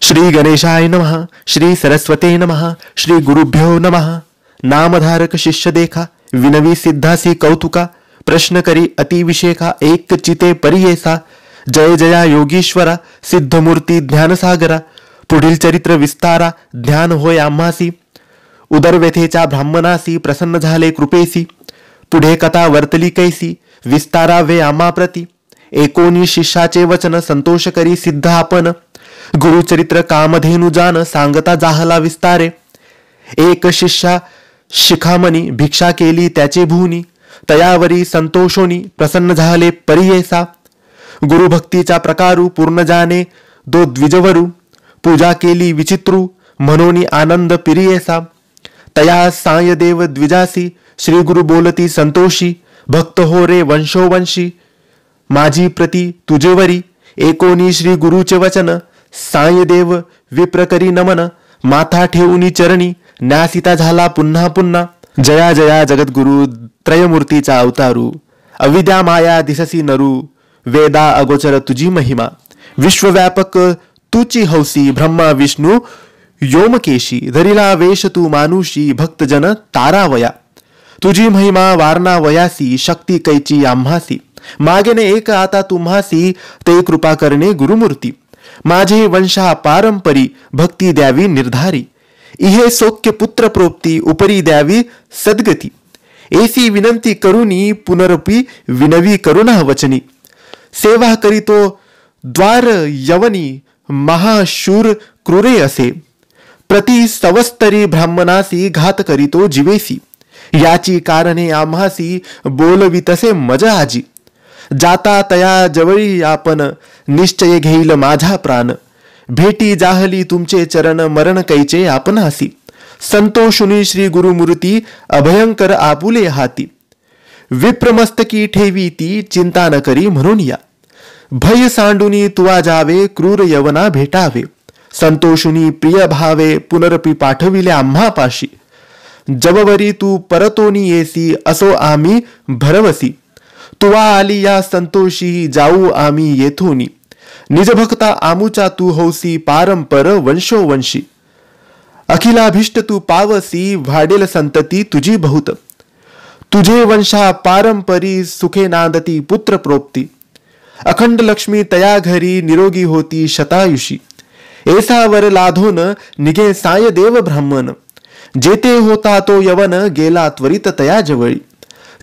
श्री गणेशाय नमः. श्री सरस्वते नमः. श्री गुरुभ्यो नमः. नामधारक शिष्य देखा, विनवी सिद्धासी कौतुका, प्रश्न करी अतिविषेका, एक चिते परियेसा. जय जया योगीश्वरा, सिद्धमूर्ती ज्ञानसागरा. पुढील चरित्र विस्तारा, ज्ञान होय आम्हासी. उदरव्यथेच्या ब्राह्मणासी, प्रसन्न झाले कृपेसी. पुढे कथा वर्तली कैसी, विस्तारावे आम्हाप्रती. 19 शिष्याचे वचन, संतोष करी सिद्ध आपण. गुरुचरित्र कामधेनु जान, सांगता जाहला विस्तारे. एक शिष्या शिखामणी, भिक्षा केली त्याचे भूनी. तयावरी संतोषोनी, प्रसन्न झाले परियेसा. गुरुभक्तीचा प्रकारू, पूर्ण जाणे दो द्विजवरू. पूजा केली विचित्रू, म्हणून आनंद पिरियेसा. तया सायदेव द्विजासी, श्री गुरु बोलती संतोषी. भक्त हो रे वंशोवंशी, माझी प्रती तुझेवरी. 19 श्री गुरुचे वचन, सायदेव विप्रकरी नमन. माथा ठेवून चरणी, न्यासिता झाला पुन्हा पुन्हा. जया जया जगद्गुरु, त्रयमूर्तीचा अवतारू. अविद्या माया दिससी नरू, वेदा अगोचर तुझी महिमा. विश्वव्यापक तुची हौसी, ब्रह्मा विष्णू योमकेशी. धरिला वेश तू मानुषी, भक्तजन तारावया. तुझी महिमा वारणा वयासी, शक्ती कैची आम्हासी. मागेने एक आता तुम्हासी, ते कृपा करणे गुरुमूर्ती. माझे वंशा पारंपरी, भक्ती द्यावी निर्धारी. इहे सौख्य पुत्र प्रोप्ती, उपरी द्यावी सद्गती. ऐसी विनंती करुनी, पुनरपी विनवी करुणा वचनी. सेवा करीतो द्वार यवनी, महाशूर क्रूरे असे. प्रति सवस्तरी ब्राह्मणासी, घात करीतो जीवेसी. याची कारणे आम्हासी, बोलवितसे मज आजी. जाता तया जवळी आपण, निश्चय घेईल माझा प्राण. भेटी जाहली तुमचे चरण, मरण कैचे आपणासी. संतोषुनी श्री गुरुमूर्ती, अभयंकर आपुले हाती. विप्रमस्तकी ठेवी ती, चिंता न करी म्हणून या. भय सांडुनी तुवा जावे, क्रूर यवना भेटावे. संतोषुनी प्रिय भावे, पुनरपी पाठविले आम्हापाशी. जबवरी तू परतोनी येसी, असो आम्ही भरवसी. तुवा आली या संतोषी, जाऊ आम्ही येथोनी. निजभक्ता आमुचा तू हौसी, पारंपर वंशोवंशी. अखिलाभिष्ट तू पावसी, वाढेल संतती तुझी बहुत. तुझे वंशा पारंपरी, सुखे नांदती पुत्र प्रोप्ती. अखंड लक्ष्मी तया घरी, निरोगी होती शतायुषी. ऐसावर लाधोन निघे साय देव ब्राह्मण. जेते होता तो यवन, गेला त्वरित तया जवळी.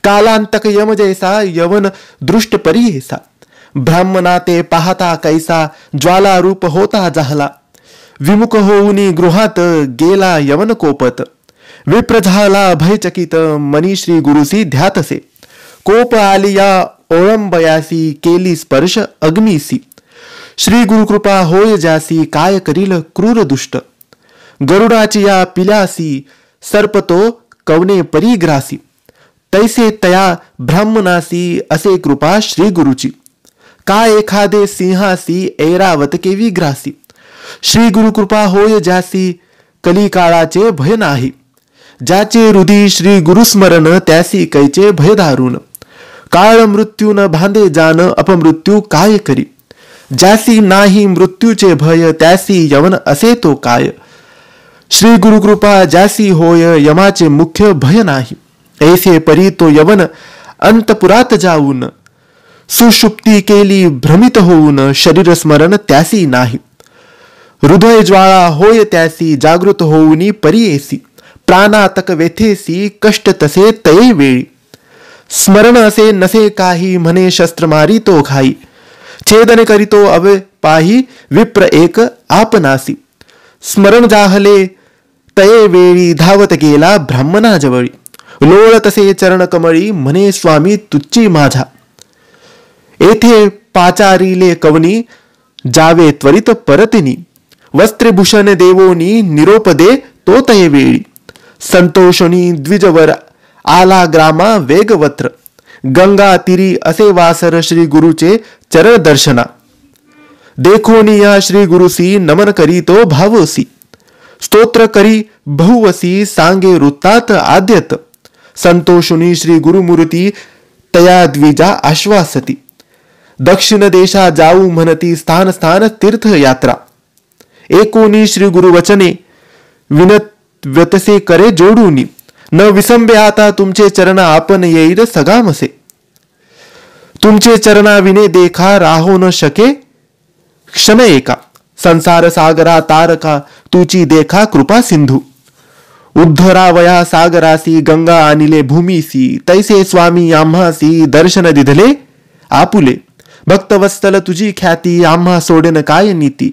कालांतक यम जैसा, यवन दृष्ट परियेसा. ब्राह्मणा ते पाहता कैसा, ज्वाला रूप होता जाहला. विमुख होऊनी गृहात, गेला यवन कोपत. विप्र झाला भयचकित, मनी श्री गुरुसी ध्यातसे. कोप आलिया ओळंबयासी, केली स्पर्श अग्नीसी. श्री गुरुकृपा होय जासी, काय करील क्रूर दुष्ट. गरुडाची या पिल्यासी, सर्पतो कवने परिग्रासी. तैसे तया ब्राह्मणासी, असे कृपा श्री गुरुची. काय एखादे सिंहासी, ऐरावत केवी ग्रासी. श्री गुरुकृपा होय जासी, कलिकाळाचे भय नाही. ज्याचे हृदय श्री गुरुस्मरण, त्यासी कैचे भय दारुण. काळ मृत्यू न बांधे जान, अपमृत्यू काय करी. ज्यासी नाही मृत्यूचे भय, त्यासी यवन असे तो काय. श्री गुरुकृपा ज्यासी होय, यमाचे मुख्य भय नाही. ऐसे परी तो यवन, अंतपुरात जाऊन. सुषुप्ती केली भ्रमित होऊन, शरीर स्मरण त्यासी नाही. हृदय ज्वाळा होय त्यासी, जागृत होऊनी परियेसी. प्राणातक वेथेसी, कष्ट तसे तये वेळी. स्मरण असे नसे काही, म्हणे शस्त्र मारी तो घाई. छेदन करीतो अव पाही, विप्र एक आपनासी. स्मरण जाहले तये वेळी, धावत गेला ब्राह्मणाजवळी. लोळ तसे चरण कमळी, म्हणे स्वामी तुच्ची माझा. येथे पाचारिले कवनी, जावे त्वरित परतिनी. वस्त्रभूषण देवोनी, निरोप दे तो तये वेळी. संतोषणी द्विजवर आला ग्रामा वेगवत्र. गंगा तिरी असे वासर, श्री गुरुचे चरण दर्शना. देखोनी या श्री गुरुसी, नमन करी तो भावसी. स्तोत्र करी बहुवसी, सांगे वृत्तात आद्यत. संतोषुनी श्री गुरुमूर्ती, तया द्विजा आश्वासती. दक्षिण देशा जाऊ म्हणती स्थान स्थान तीर्थयात्रा. एकोनी श्री गुरुवचने विनव्यतसे करे जोडूनी, न विसंबे आता तुमचे चरण आपण येईल सगामसे. तुमचे चरणा विने देखा राहो न शके क्षण एका, संसार सागरा तारका तुची देखा कृपा सिंधू. उद्धरावया सागरासी गंगा आणिले भूमीसी, तैसे स्वामी आम्हासी दर्शन दिधले आपुले. भक्तवत्सल तुझी ख्याती आम्हा सोडेन काय नीती,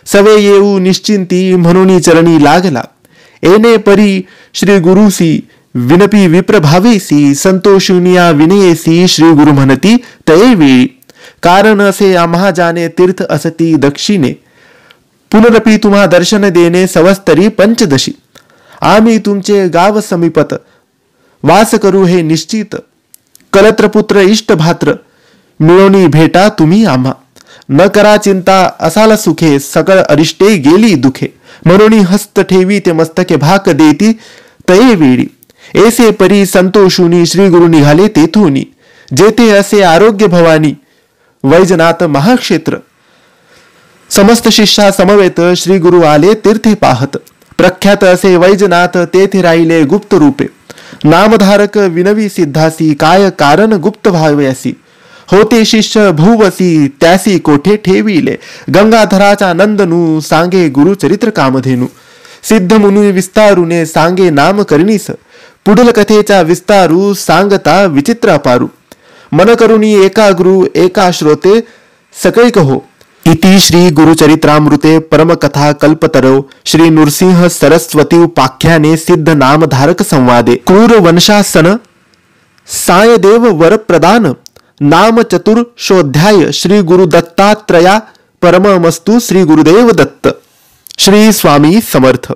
सवे येऊ निश्चिंती म्हणून चरणी लागला. येणे परी श्री गुरुसी विनपी विप्र भावेसी, संतोषुनिया विनयेसी श्री गुरु म्हणती तये वेळी. कारण असे आम्हा जाणे तीर्थ असती दक्षिणे, पुनरपी तुम्हा दर्शन देणे सवस्तरी पंचदशी. आम्ही तुमचे गाव समीपत वास करू हे निश्चित, कलत्रपुत्र इष्ट भात्र मिळवणी भेटा तुम्ही आम्हा. न करा चिंता असाल सुखे, सकळ अरिष्टे गेली दुखे. म्हणून हस्त ठेवी ते मस्तके भाक देती तये वेळी. ऐसे परी संतोषुनी श्री गुरु निघाले तेथुनी, जेथे असे आरोग्य भवानी वैजनाथ महाक्षेत्र. समस्त शिष्या समवेत श्री गुरु आले तीर्थे पाहत, प्रख्यात असे वैजनाथ तेथे राहिले गुप्त रूपे. नामधारक विनवी सिद्धासी, काय कारण गुप्त भाव्यासी. होते शिष्य भूवसी त्यासी कोठे ठेविले, गंगाधराचा नंदनू सांगे गुरुचरित्र कामधेनू. सिद्ध मुनी विस्तारुने सांगे नाम करणीस, पुढील कथेचा विस्तारू सांगता विचित्र अपारू. मन करुणी एका गुरु एका श्रोते सकळी कहो. इति श्री गुरुचरित्रामृते परमकथा कल्पतरो श्री नृसिंह सरस्वती उपाख्याने सिद्ध नामधारक संवादे क्रूर वंशासन सायदेव वरप्रदान नाम चतुर्शोध्याय श्री गुरु दत्तात्रया परममस्तु. श्री गुरुदेव दत्त. श्री स्वामी समर्थ.